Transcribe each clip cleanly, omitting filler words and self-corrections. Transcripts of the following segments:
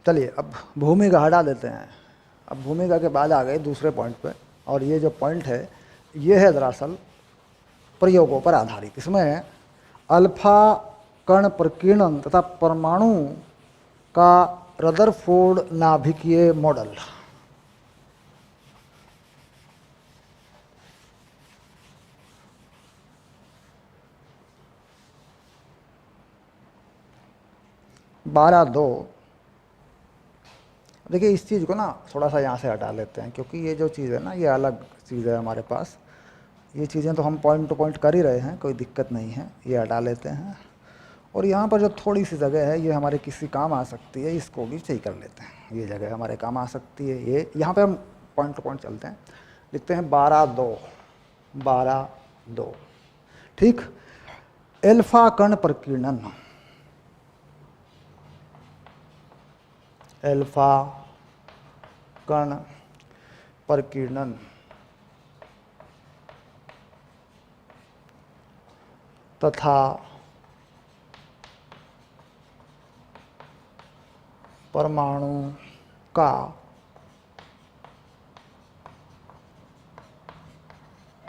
चलिए अब भूमिका हटा देते हैं। अब भूमिका के बाद आ गए दूसरे पॉइंट पे, और ये जो पॉइंट है ये है दरअसल प्रयोगों पर आधारित। इसमें अल्फा कण प्रकीर्णन तथा परमाणु का रदरफोर्ड नाभिकीय मॉडल। बारह दो। देखिए इस चीज़ को ना थोड़ा सा यहाँ से हटा लेते हैं, क्योंकि ये जो चीज़ है ना ये अलग चीज़ है हमारे पास। ये चीज़ें तो हम पॉइंट टू पॉइंट कर ही रहे हैं, कोई दिक्कत नहीं है, ये हटा लेते हैं। और यहाँ पर जो थोड़ी सी जगह है ये हमारे किसी काम आ सकती है, इसको भी सही कर लेते हैं। ये जगह हमारे काम आ सकती है, ये यहाँ पे हम पॉइंट टू पॉइंट चलते हैं। लिखते हैं 12-2, 12-2। ठीक। एल्फा कण प्रकीर्णन, एल्फा कण प्रकीर्णन तथा परमाणु का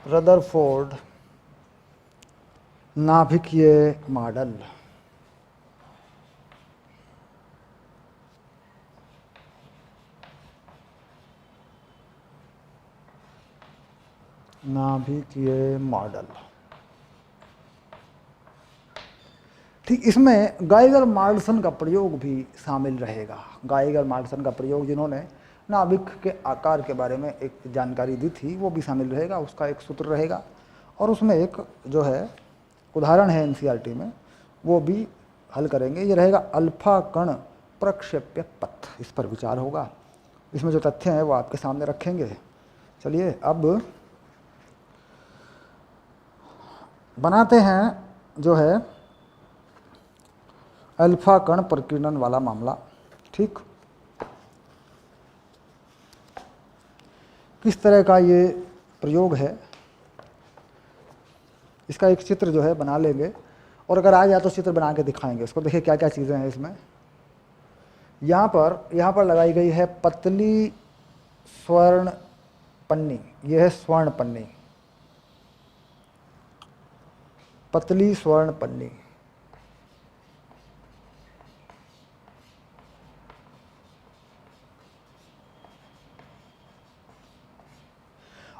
रदरफोर्ड नाभिकीय मॉडल। नाभिकीय मॉडल। ठीक। इसमें गाइगर मार्डसन का प्रयोग भी शामिल रहेगा। गाइगर मार्डसन का प्रयोग, जिन्होंने नाभिक के आकार के बारे में एक जानकारी दी थी, वो भी शामिल रहेगा। उसका एक सूत्र रहेगा और उसमें एक जो है उदाहरण है एनसीईआरटी में, वो भी हल करेंगे। ये रहेगा अल्फा कण प्रक्षेप्य पथ, इस पर विचार होगा। इसमें जो तथ्य हैं वो आपके सामने रखेंगे। चलिए अब बनाते हैं जो है अल्फा कण प्रकीर्णन वाला मामला। ठीक। किस तरह का ये प्रयोग है, इसका एक चित्र जो है बना लेंगे, और अगर आ जाए तो चित्र बना के दिखाएंगे इसको। देखिए क्या क्या चीज़ें हैं इसमें। यहाँ पर लगाई गई है पतली स्वर्ण पन्नी। ये है स्वर्ण पन्नी, पतली स्वर्ण पन्नी।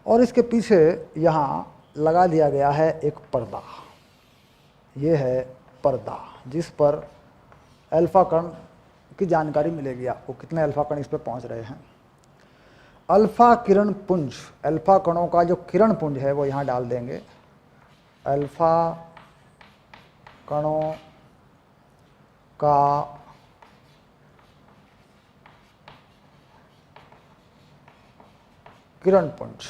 और इसके पीछे यहाँ लगा दिया गया है एक पर्दा। ये है पर्दा जिस पर अल्फा कण की जानकारी मिलेगी आपको, कितने अल्फा कण इस पर पहुँच रहे हैं। अल्फा किरण पुंज, अल्फा कणों का जो किरण पुंज है वो यहाँ डाल देंगे। अल्फा कणों का किरण पुंज।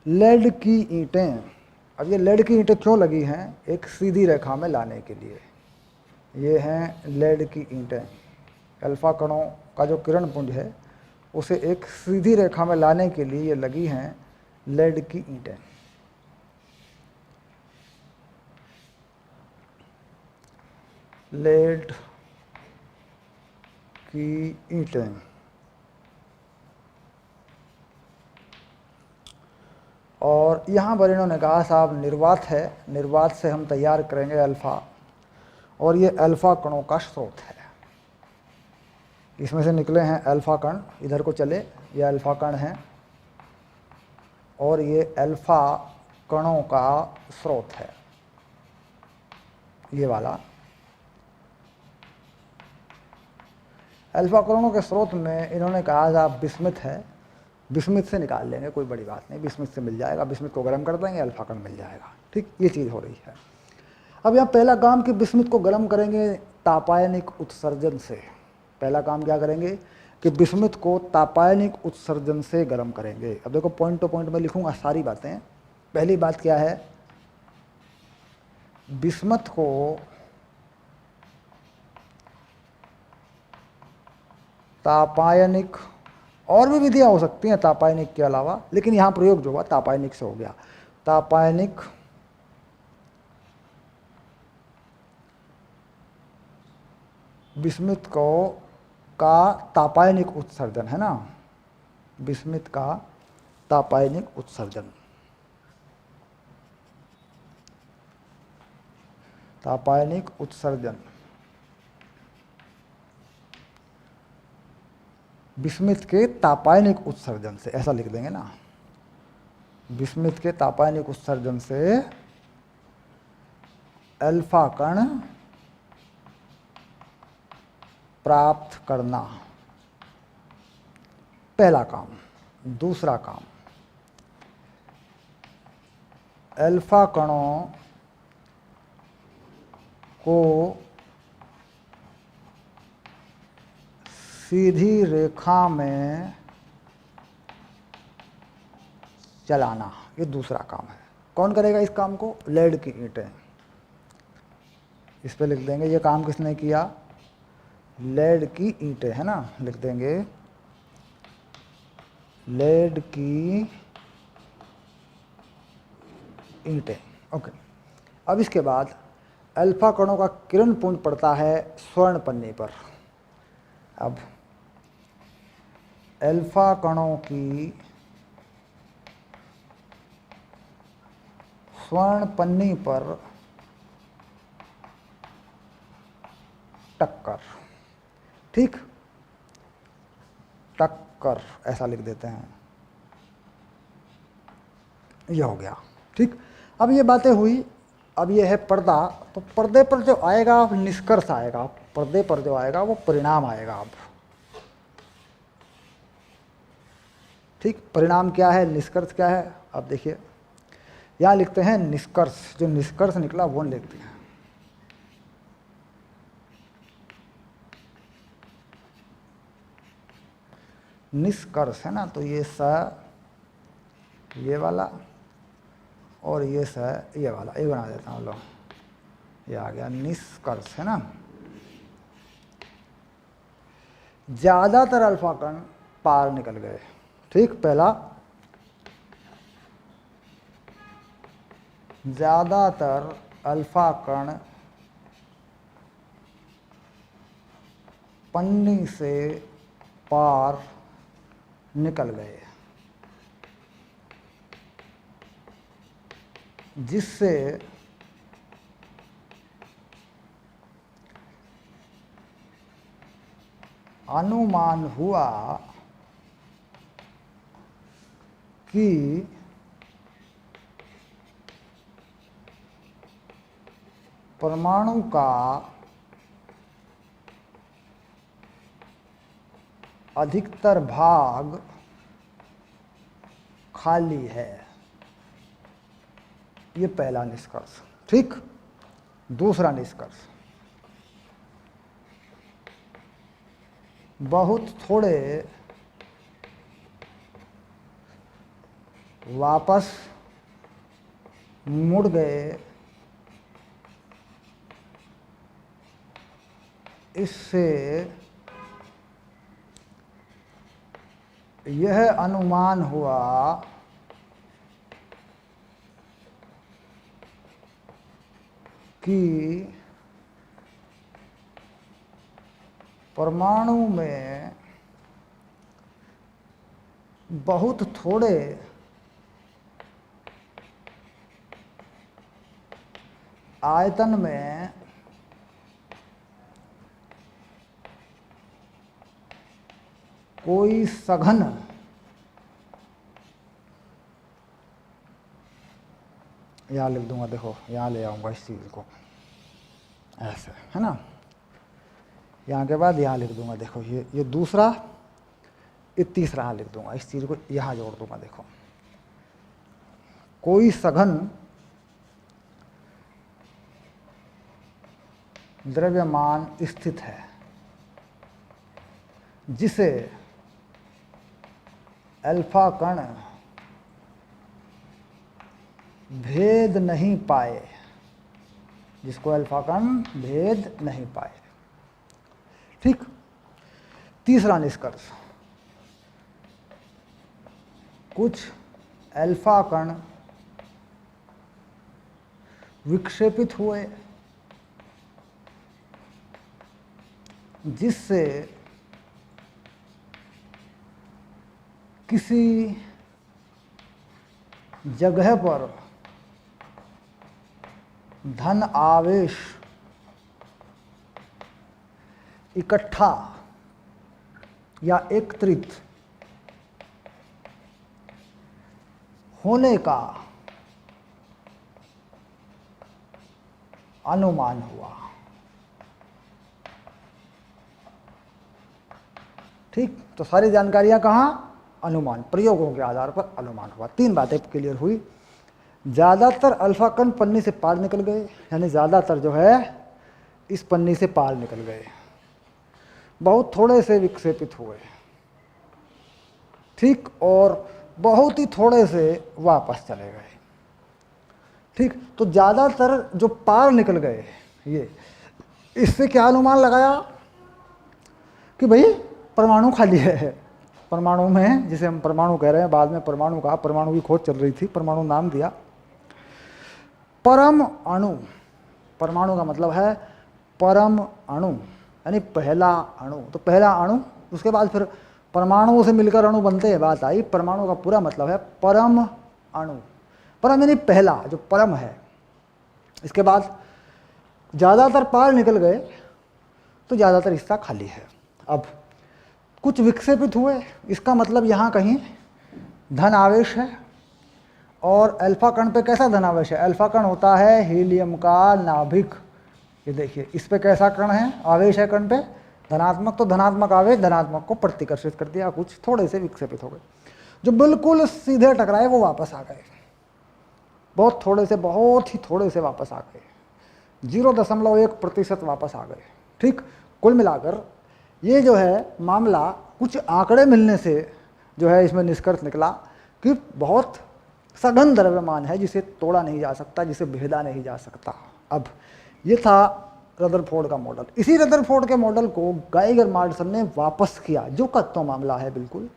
लेड की ईंटें। अब ये लेड की ईंटें क्यों लगी हैं? एक सीधी रेखा में लाने के लिए। ये हैं लेड की ईंटें। अल्फा कणों का जो किरण पुंज है उसे एक सीधी रेखा में लाने के लिए ये लगी हैं लेड की ईंटें। लेड की ईंटें। और यहाँ पर इन्होंने कहा साहब निर्वात है, निर्वात से हम तैयार करेंगे अल्फ़ा, और ये अल्फ़ा कणों का स्रोत है। इसमें से निकले हैं अल्फ़ा कण, इधर को चले, ये अल्फ़ा कण हैं और ये अल्फ़ा कणों का स्रोत है, ये वाला। अल्फ़ा कणों के स्रोत में इन्होंने कहा साहब बिस्मिथ है, बिस्मिथ से निकाल लेंगे, कोई बड़ी बात नहीं, बिस्मिथ से मिल जाएगा, बिस्मिथ को गर्म कर देंगे, अल्फ़ा कण मिल जाएगा। ठीक, ये चीज़ हो रही है। अब यहाँ पहला काम कि बिस्मिथ को गर्म करेंगे तापायनिक उत्सर्जन से। पहला काम क्या करेंगे कि बिस्मिथ को तापायनिक उत्सर्जन से गर्म करेंगे। अब देखो पॉइंट टू पॉइंट में लिखूंगा सारी बातें। पहली बात क्या है, बिस्मथ को तापायनिक, और भी विधियां हो सकती हैं तापायनिक के अलावा, लेकिन यहां प्रयोग जो हुआ तापायनिक से हो गया। तापायनिक बिस्मिथ को का तापायनिक उत्सर्जन है ना, विस्मित का तापायनिक उत्सर्जन, तापायनिक उत्सर्जन, विस्मित के तापायनिक उत्सर्जन से, ऐसा लिख देंगे ना, विस्मित के तापायनिक उत्सर्जन से अल्फा कण प्राप्त करना, पहला काम। दूसरा काम, अल्फा कणों को सीधी रेखा में चलाना, ये दूसरा काम है। कौन करेगा इस काम को? लेड की ईंटें। इस पे लिख देंगे ये काम किसने किया? लेड की ईंटें, है ना, लिख देंगे लेड की ईंटें। ओके। अब इसके बाद अल्फा कणों का किरण पुंज पड़ता है स्वर्ण पन्नी पर। अब अल्फा कणों की स्वर्ण पन्नी पर टक्कर, ठीक, टक्कर ऐसा लिख देते हैं, यह हो गया, ठीक। अब ये बातें हुई, अब ये है पर्दा। तो पर्दे पर जो आएगा निष्कर्ष आएगा, पर्दे पर जो आएगा वो परिणाम आएगा। अब ठीक, परिणाम क्या है, निष्कर्ष क्या है? अब देखिए यहाँ लिखते हैं निष्कर्ष, जो निष्कर्ष निकला वो लिखते हैं। निष्कर्ष है ना, तो ये स ये वाला और ये स ये वाला, ये बना देता हूँ लो, ये आ गया निष्कर्ष, है ना। ज्यादातर अल्फा कण पार निकल गए, ठीक, पहला ज्यादातर अल्फा कण पन्नी से पार निकल गए, जिससे अनुमान हुआ कि परमाणु का अधिकतर भाग खाली है। ये पहला निष्कर्ष, ठीक। दूसरा निष्कर्ष, बहुत थोड़े वापस मुड़ गए, इससे यह अनुमान हुआ कि परमाणु में बहुत थोड़े आयतन में कोई सघन यहाँ लिख दूंगा, देखो यहाँ ले आऊँगा इस चीज़ को, ऐसे, है ना। यहाँ के बाद यहाँ लिख दूंगा, देखो ये दूसरा, ये तीसरा यहाँ लिख दूंगा, इस चीज़ को यहाँ जोड़ दूंगा। देखो कोई सघन द्रव्यमान स्थित है जिसे अल्फा कण भेद नहीं पाए, जिसको अल्फा कण भेद नहीं पाए, ठीक। तीसरा निष्कर्ष, कुछ अल्फा कण विक्षेपित हुए जिससे किसी जगह पर धन आवेश इकट्ठा या एकत्रित होने का अनुमान हुआ। ठीक, तो सारी जानकारियां कहाँ? अनुमान, प्रयोगों के आधार पर अनुमान हुआ। तीन बातें क्लियर हुई। ज़्यादातर अल्फा कण पन्नी से पार निकल गए, यानी ज़्यादातर जो है इस पन्नी से पार निकल गए, बहुत थोड़े से विक्षेपित हुए। ठीक, और बहुत ही थोड़े से वापस चले गए। ठीक, तो ज़्यादातर जो पार निकल गए, ये इससे क्या अनुमान लगाया कि भाई परमाणु खाली है। परमाणु में, जिसे हम परमाणु कह रहे हैं, बाद में परमाणु कहा, परमाणु की खोज चल रही थी, परमाणु नाम दिया। परम अणु, परमाणु का मतलब है परम अणु, यानी पहला अणु। तो पहला अणु, उसके बाद फिर परमाणुओं से मिलकर अणु बनते हैं, बात आई। परमाणु का पूरा मतलब है परम अणु। परम यानी पहला, जो परम है। इसके बाद ज़्यादातर पार निकल गए, तो ज़्यादातर हिस्सा खाली है। अब कुछ विक्षेपित हुए, इसका मतलब यहाँ कहीं धन आवेश है। और अल्फा कण पे कैसा धन आवेश है? अल्फा कण होता है हीलियम का नाभिक। ये देखिए, इस पे कैसा कण है, आवेश है कण पे धनात्मक, तो धनात्मक आवेश धनात्मक को प्रतिकर्षित कर दिया। कुछ थोड़े से विक्षेपित हो गए, जो बिल्कुल सीधे टकराए वो वापस आ गए, बहुत थोड़े से, बहुत ही थोड़े से वापस आ गए, 0.1% वापस आ गए। ठीक, कुल मिलाकर ये जो है मामला, कुछ आंकड़े मिलने से जो है इसमें निष्कर्ष निकला कि बहुत सघन द्रव्यमान है, जिसे तोड़ा नहीं जा सकता, जिसे भेदा नहीं जा सकता। अब ये था रदरफोर्ड का मॉडल। इसी रदरफोर्ड के मॉडल को गाइगर मार्डसन ने वापस किया, जो कत्तो मामला है बिल्कुल।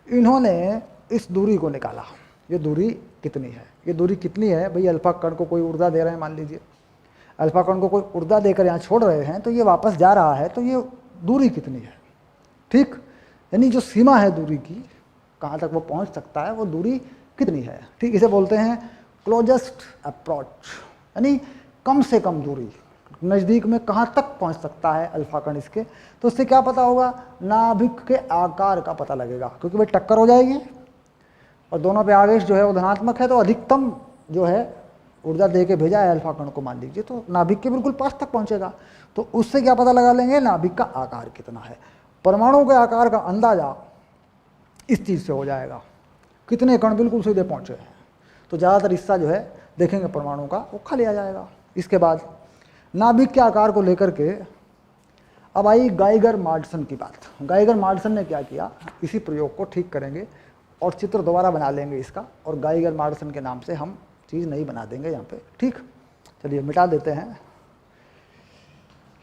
इन्होंने इस दूरी को निकाला, ये दूरी कितनी है, ये दूरी कितनी है भाई। अल्फा कण को कोई ऊर्जा दे रहे हैं, मान लीजिए अल्फा कण को कोई ऊर्जा देकर यहाँ छोड़ रहे हैं, तो ये वापस जा रहा है, तो ये दूरी कितनी है। ठीक, यानी जो सीमा है दूरी की, कहाँ तक वो पहुँच सकता है, वो दूरी कितनी है। ठीक, इसे बोलते हैं क्लोजेस्ट अप्रोच, यानी कम से कम दूरी, नज़दीक में कहाँ तक पहुँच सकता है अल्फा कण इसके। तो उससे क्या पता होगा? नाभिक के आकार का पता लगेगा, क्योंकि भाई टक्कर हो जाएगी और दोनों पे आवेश जो है वो धनात्मक है, तो अधिकतम जो है ऊर्जा दे के भेजा है अल्फा कण को, मान लीजिए, तो नाभिक के बिल्कुल पास तक पहुँचेगा। तो उससे क्या पता लगा लेंगे? नाभिक का आकार कितना है। परमाणु के आकार का अंदाजा इस चीज़ से हो जाएगा, कितने कण बिल्कुल सीधे पहुँचे हैं। तो ज़्यादातर हिस्सा जो है देखेंगे परमाणु का, वो खाली आ जाएगा। इसके बाद नाभिक के आकार को लेकर के अब आई गाइगर मार्डसन की बात। गाइगर मार्डसन ने क्या किया, इसी प्रयोग को ठीक करेंगे और चित्र दोबारा बना लेंगे इसका, और गाइगर मार्डसन के नाम से हम चीज़ नहीं बना देंगे यहाँ पे। ठीक, चलिए मिटा देते हैं,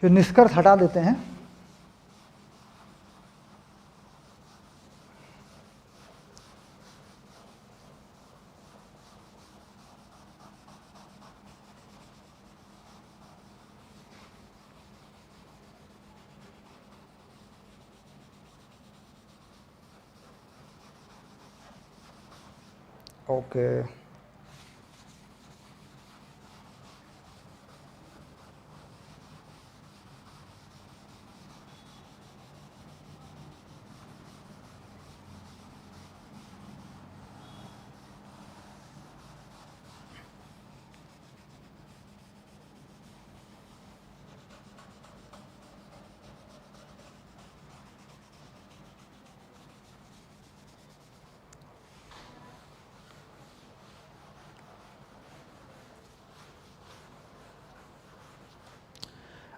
ये निष्कर्ष हटा देते हैं। ओके,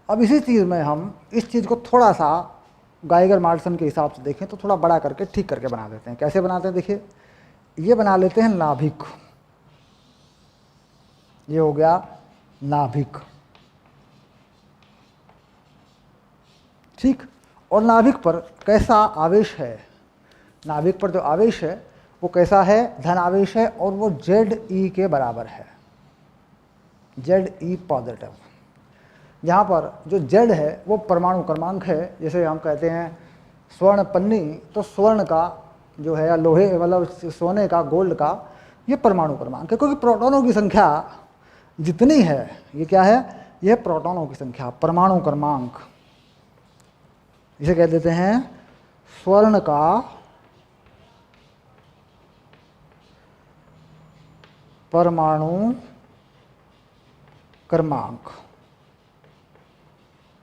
अब इसी चीज़ में हम इस चीज़ को थोड़ा सा गाइगर मार्डसन के हिसाब से देखें तो थोड़ा बड़ा करके ठीक करके बना देते हैं। कैसे बनाते हैं? देखिए, ये बना लेते हैं नाभिक, ये हो गया नाभिक। ठीक, और नाभिक पर कैसा आवेश है, नाभिक पर जो आवेश है वो कैसा है? धन आवेश है, और वो Ze के बराबर है, Ze पॉजिटिव। यहाँ पर जो Z है वो परमाणु क्रमांक है। जैसे हम कहते हैं स्वर्ण पन्नी, तो स्वर्ण का जो है, या लोहे मतलब सोने का, गोल्ड का, ये परमाणु क्रमांक है, क्योंकि प्रोटॉनों की संख्या जितनी है, ये क्या है, यह प्रोटॉनों की संख्या, परमाणु क्रमांक। इसे कह देते हैं स्वर्ण का परमाणु क्रमांक।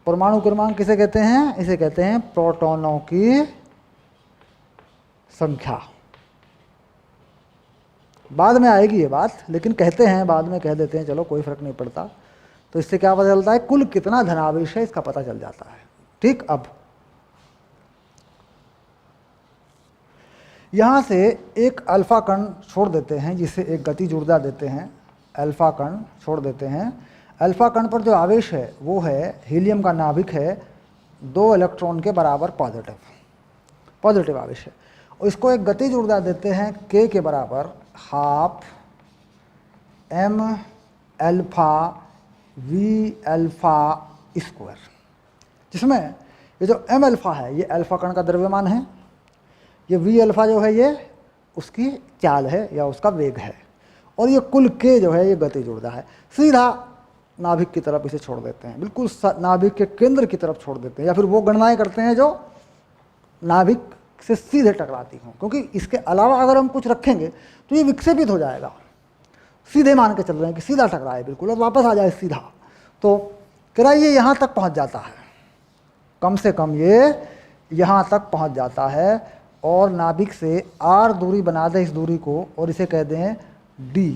परमाणु क्रमांक किसे कहते हैं? इसे कहते हैं प्रोटॉनों की संख्या। बाद में आएगी ये बात, लेकिन कहते हैं, बाद में कह देते हैं, चलो कोई फर्क नहीं पड़ता। तो इससे क्या पता चलता है? कुल कितना धनावेश है इसका पता चल जाता है। ठीक, अब यहां से एक अल्फा कण छोड़ देते हैं, जिसे एक गतिज ऊर्जा देते हैं, अल्फा कण छोड़ देते हैं। अल्फा कण पर जो आवेश है वो है, हीलियम का नाभिक है 2 इलेक्ट्रॉन के बराबर पॉजिटिव आवेश है, और इसको एक गतिज ऊर्जा देते हैं k के बराबर half m alpha v alpha square, जिसमें ये जो m अल्फा है ये अल्फा कण का द्रव्यमान है, ये v अल्फा जो है ये उसकी चाल है या उसका वेग है, और ये कुल k जो है ये गतिज ऊर्जा है। सीधा नाभिक की तरफ इसे छोड़ देते हैं, बिल्कुल नाभिक के केंद्र की तरफ छोड़ देते हैं, या फिर वो गणनाएं करते हैं जो नाभिक से सीधे टकराती हों, क्योंकि इसके अलावा अगर हम कुछ रखेंगे तो ये विक्षेपित हो जाएगा। सीधे मान के चल रहे हैं कि सीधा टकराए बिल्कुल और वापस आ जाए सीधा, तो कह रहा है ये यहाँ तक पहुँच जाता है, कम से कम ये यहाँ तक पहुँच जाता है, और नाभिक से r दूरी बना दें इस दूरी को, और इसे कह दें d।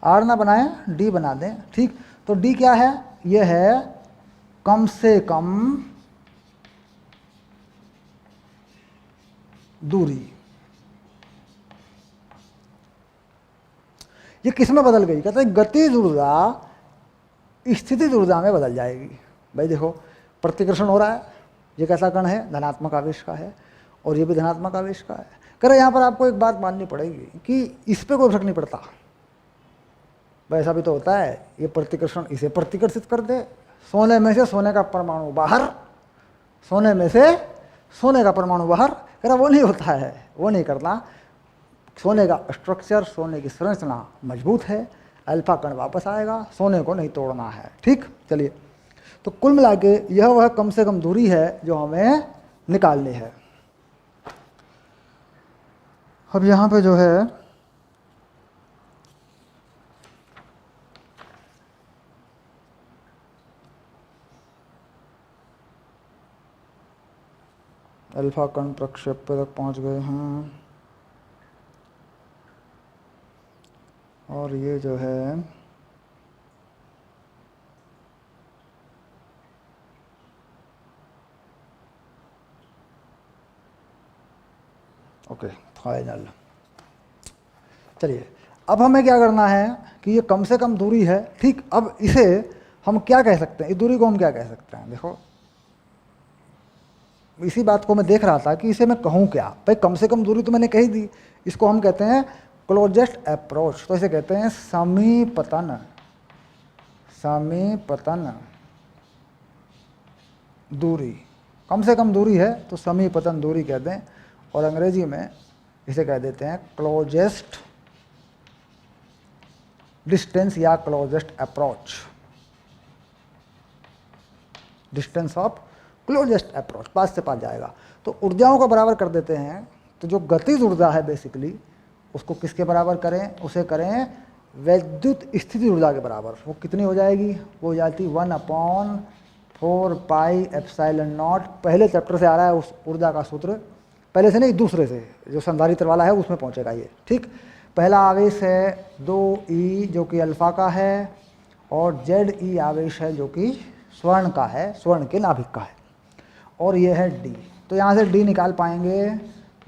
r ना बनाएं, d बना दें। ठीक, तो d क्या है? ये है कम से कम दूरी। ये किस में बदल गई? कहते हैं गतिज ऊर्जा स्थितिज ऊर्जा में बदल जाएगी। भाई देखो, प्रतिकर्षण हो रहा है, ये कैसा कण है? धनात्मक आवेश का है, और ये भी धनात्मक आवेश का है। कह रहे यहाँ पर आपको एक बात माननी पड़ेगी कि इस पर कोई फर्क नहीं पड़ता। वैसा भी तो होता है, ये प्रतिकर्षण इसे प्रतिकर्षित कर दे, सोने में से सोने का परमाणु बाहर, सोने में से सोने का परमाणु बाहर। कह रहा वो नहीं होता है, वो नहीं करना। सोने का स्ट्रक्चर, सोने की संरचना मजबूत है, अल्फा कण वापस आएगा, सोने को नहीं तोड़ना है। ठीक, चलिए, तो कुल मिला के यह वह कम से कम दूरी है जो हमें निकालनी है। अब यहाँ पे जो है अल्फा कण प्रक्षेप्य तक पहुँच गए हैं, और ये जो है ओके फाइनल। चलिए, अब हमें क्या करना है कि ये कम से कम दूरी है। ठीक, अब इसे हम क्या कह सकते हैं? इस दूरी को हम क्या कह सकते हैं? देखो, इसी बात को मैं देख रहा था कि इसे मैं कहूँ क्या। भाई कम से कम दूरी तो मैंने कही दी, इसको हम कहते हैं क्लोजेस्ट अप्रोच। तो इसे कहते हैं समीपतन, समीपतन दूरी। कम से कम दूरी है तो समीपतन दूरी कह दें, और अंग्रेजी में इसे कह देते हैं क्लोजेस्ट डिस्टेंस या closest approach, distance of closest approach, पास से पास जाएगा। तो ऊर्जाओं को बराबर कर देते हैं, तो जो गतिज ऊर्जा है बेसिकली उसको किसके बराबर करें? उसे करें वैद्युत स्थिति ऊर्जा के बराबर। वो कितनी हो जाएगी? वो हो जाती 1/4 पाई एप्सिलॉन नॉट। पहले चैप्टर से आ रहा है उस ऊर्जा का सूत्र, पहले से नहीं दूसरे से, जो संधारित्र वाला है उसमें पहुंचेगा ये। ठीक, पहला आवेश है 2e जो कि अल्फा का है, और Ze आवेश है जो कि स्वर्ण का है, स्वर्ण के नाभिक का है, और ये है d। तो यहाँ से d निकाल पाएंगे।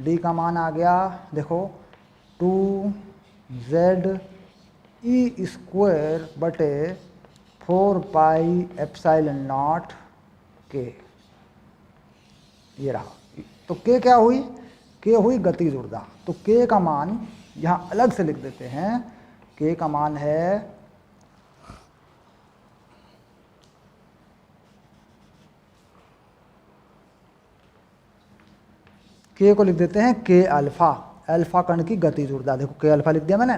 d का मान आ गया, देखो 2Ze² बटे 4 पाई एप्सिलॉन नॉट k। ये रहा। तो k क्या हुई? k हुई गतिज ऊर्जा। तो k का मान यहाँ अलग से लिख देते हैं। k का मान है के को लिख देते हैं के अल्फा, अल्फा कण की गतिज ऊर्जा। देखो के अल्फा लिख दिया मैंने,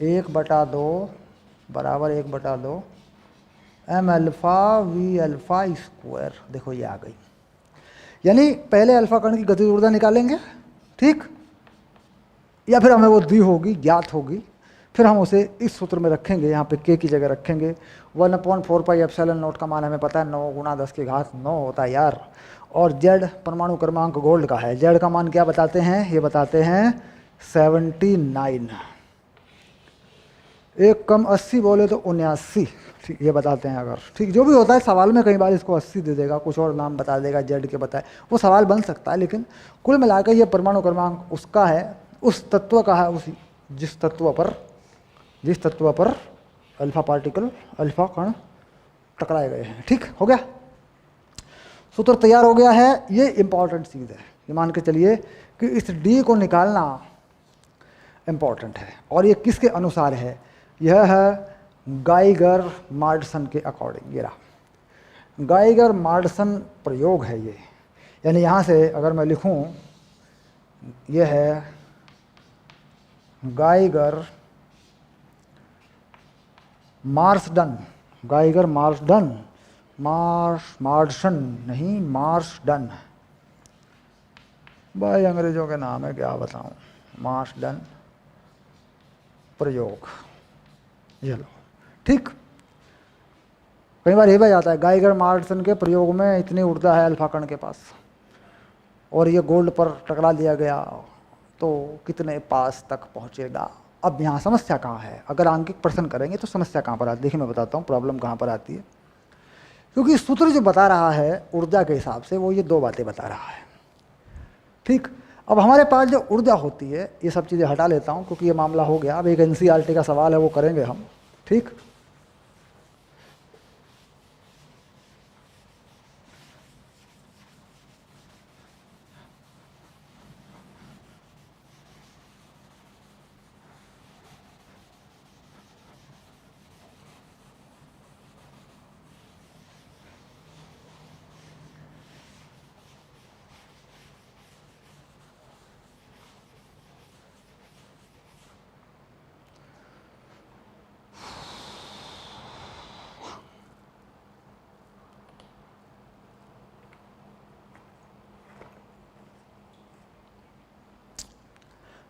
1/2 बराबर 1/2 m alpha v alpha square. देखो ये आ गई। यानी पहले अल्फा कण की गतिज ऊर्जा निकालेंगे, ठीक, या फिर हमें वो दी होगी, ज्ञात होगी, फिर हम उसे इस सूत्र में रखेंगे, यहाँ पे के की जगह रखेंगे। 1/4πε0 का मान हमें पता है 9 × 10⁹ होता है यार। और जेड परमाणु क्रमांक गोल्ड का है, जेड का मान क्या बताते हैं, ये बताते हैं 79। 1 कम 80 बोले तो 79, ठीक, ये बताते हैं अगर, ठीक, जो भी होता है सवाल में कई बार इसको 80 दे देगा, कुछ और नाम बता देगा जेड के बताए, वो सवाल बन सकता है, लेकिन कुल मिलाकर ये परमाणु क्रमांक उसका है, उस तत्व का है, उस जिस तत्व पर अल्फा पार्टिकल, अल्फा कण टकराए गए हैं। ठीक हो गया, सूत्र तैयार हो गया है। ये इंपॉर्टेंट चीज़ है, ये मान के चलिए कि इस डी को निकालना इंपॉर्टेंट है। और ये किसके अनुसार है, यह है गाइगर मार्डसन के अकॉर्डिंग। ये रहा गाइगर मार्डसन प्रयोग है ये, यानी यहाँ से अगर मैं लिखूँ, यह है गाइगर मार्सडन, गाइगर मार्सडन, मार्डसन नहीं, मार्सडन, भाई अंग्रेजों के नाम है, क्या बताऊं, मार्सडन प्रयोग। ये लो, ठीक, कई बार ये भी आता है गाइगर मार्डसन के प्रयोग में इतनी ऊर्जा है अल्फा कण के पास, और ये गोल्ड पर टकरा दिया गया तो कितने पास तक पहुंचेगा। अब यहाँ समस्या कहाँ है, अगर आंकिक प्रश्न करेंगे तो समस्या कहाँ पर आती है, देखिए मैं बताता हूँ प्रॉब्लम कहाँ पर आती है। क्योंकि सूत्र जो बता रहा है ऊर्जा के हिसाब से, वो ये 2 बातें बता रहा है, ठीक। अब हमारे पास जो ऊर्जा होती है, ये सब चीज़ें हटा लेता हूँ क्योंकि ये मामला हो गया। अब एक एनसीईआरटी का सवाल है, वो करेंगे हम, ठीक।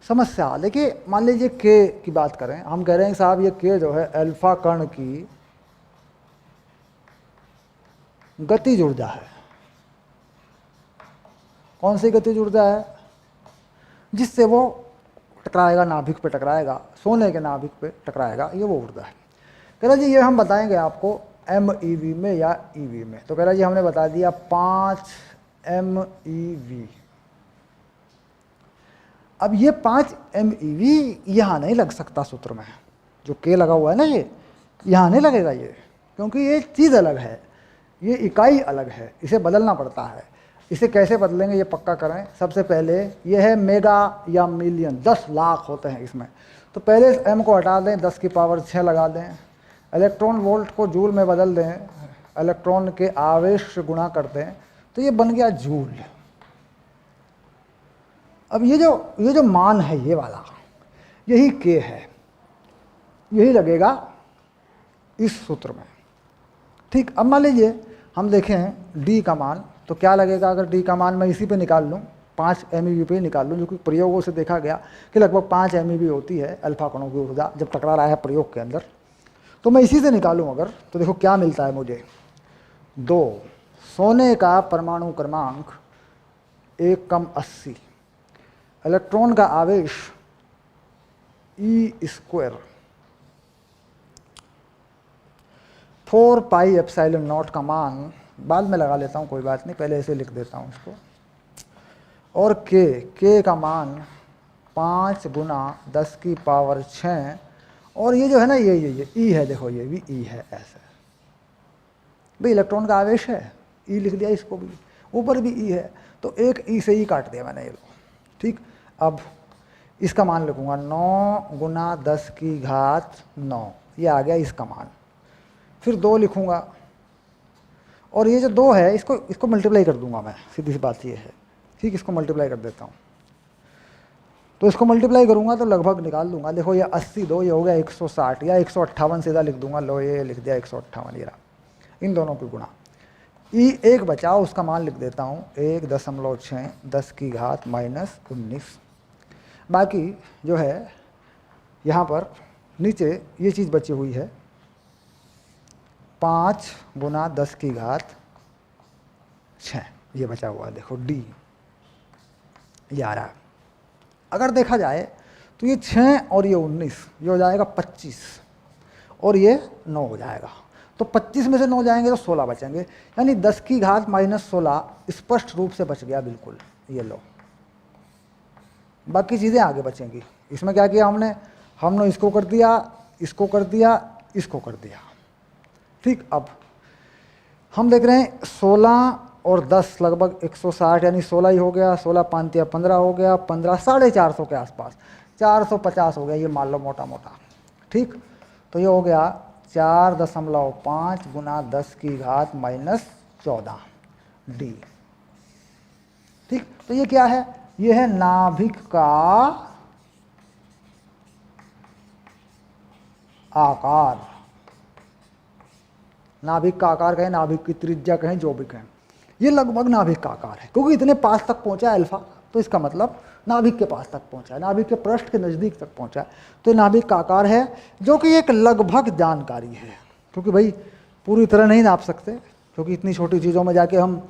समस्या देखिए, मान लीजिए के की बात करें, हम कह रहे हैं साहब ये के जो है अल्फा कण की गतिज ऊर्जा है। कौन सी गतिज ऊर्जा है, जिससे वो टकराएगा, नाभिक पे टकराएगा, सोने के नाभिक पे टकराएगा, ये वो ऊर्जा है। कह रहा जी ये हम बताएंगे आपको MeV में या EV में। तो कह रहा जी हमने बता दिया 5 MeV। अब ये 5 MeV यहाँ नहीं लग सकता सूत्र में, जो के लगा हुआ है ना, ये यहाँ नहीं लगेगा ये, क्योंकि ये चीज़ अलग है, ये इकाई अलग है, इसे बदलना पड़ता है। इसे कैसे बदलेंगे ये पक्का करें। सबसे पहले ये है मेगा या मिलियन, 10 लाख होते हैं इसमें, तो पहले m को हटा दें, 10 की पावर 6 लगा दें, इलेक्ट्रॉन वोल्ट को जूल में बदल दें, इलेक्ट्रॉन के आवेश से गुणा करते हैं, तो ये बन गया जूल। अब ये जो मान है, ये वाला, यही के है, यही लगेगा इस सूत्र में, ठीक। अब मान लीजिए हम देखें डी का मान, तो क्या लगेगा अगर डी का मान मैं इसी पे निकाल लूँ, 5 MeV पे निकाल लूँ, जो कि प्रयोगों से देखा गया कि लगभग 5 MeV होती है अल्फा कणों की ऊर्जा जब टकरा रहा है प्रयोग के अंदर। तो मैं इसी से निकालूँ अगर, तो देखो क्या मिलता है मुझे, 2, सोने का परमाणु क्रमांक 1 कम 80, इलेक्ट्रॉन का आवेश E², 4πε0 का मान बाद में लगा लेता हूँ, कोई बात नहीं, पहले ऐसे लिख देता हूँ इसको, और के का मान 5 × 10 की पावर 6, और ये जो है ना ये ई है, देखो ये भी ई है, ऐसे भाई इलेक्ट्रॉन का आवेश है, ई लिख दिया, इसको भी ऊपर भी ई है, तो एक ई से ई काट दिया मैंने, ये लो, ठीक। अब इसका मान लिखूँगा 9 × 10 की घात 9, ये आ गया इसका मान, फिर 2 लिखूँगा, और ये जो 2 है इसको मल्टीप्लाई कर दूंगा मैं, सीधी सी बात ये है, ठीक, इसको मल्टीप्लाई कर देता हूँ। तो इसको मल्टीप्लाई करूँगा तो लगभग निकाल दूंगा। देखो ये 80 दो, ये हो गया 160 या 158 सीधा लिख दूंगा। लो ये लिख दिया 158, ये रहा, इन दोनों की गुणा। ई एक बचा, उसका मान लिख देता हूँ 1.6 10 की घात -19। बाकी जो है यहाँ पर नीचे ये चीज़ बची हुई है 5 गुना 10 की घात 6, ये बचा हुआ है। देखो डी 11। अगर देखा जाए तो ये 6 और ये 19, ये हो जाएगा 25 और ये 9 हो जाएगा। तो 25 में से 9 जाएंगे तो 16 बचेंगे, यानी 10 की घात -16 स्पष्ट रूप से बच गया बिल्कुल। ये लो, बाकी चीज़ें आगे बचेंगी। इसमें क्या किया हमने इसको कर दिया, इसको कर दिया, इसको कर दिया। ठीक, अब हम देख रहे हैं 16 और 10 लगभग 160, यानी 16 ही हो गया। 16 5 या 15 हो गया, 15 450 के आसपास, 450 हो गया ये मान लो मोटा मोटा। ठीक, तो ये हो गया 4.5 गुना 10 की घात -14 डी। ठीक, तो ये क्या है? ये है नाभिक का आकार। नाभिक का आकार कहें, नाभिक की त्रिज्या कहें, जो भी कहें, ये लगभग नाभिक का आकार है, क्योंकि इतने पास तक पहुंचा है अल्फा, तो इसका मतलब नाभिक के पास तक पहुंचा है, नाभिक के पृष्ठ के नज़दीक तक पहुंचा है। तो नाभिक का आकार है, जो कि एक लगभग जानकारी है, क्योंकि भाई पूरी तरह नहीं नाप सकते, क्योंकि इतनी छोटी चीज़ों में जाके हम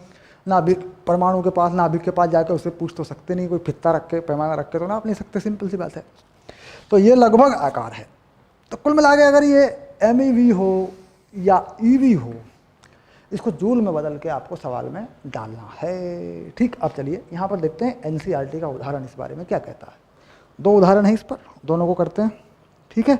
नाभिक परमाणु के पास, नाभिक के पास जाके उससे पूछ तो सकते नहीं, कोई फित्ता रख के, पैमाना रख के तो नाप नहीं सकते, सिंपल सी बात है। तो ये लगभग आकार है। तो कुल मिला के अगर ये MEV हो या EV हो, इसको जूल में बदल के आपको सवाल में डालना है। ठीक, अब चलिए यहाँ पर देखते हैं NCERT का उदाहरण इस बारे में क्या कहता है। 2 उदाहरण है इस पर, दोनों को करते हैं। ठीक है।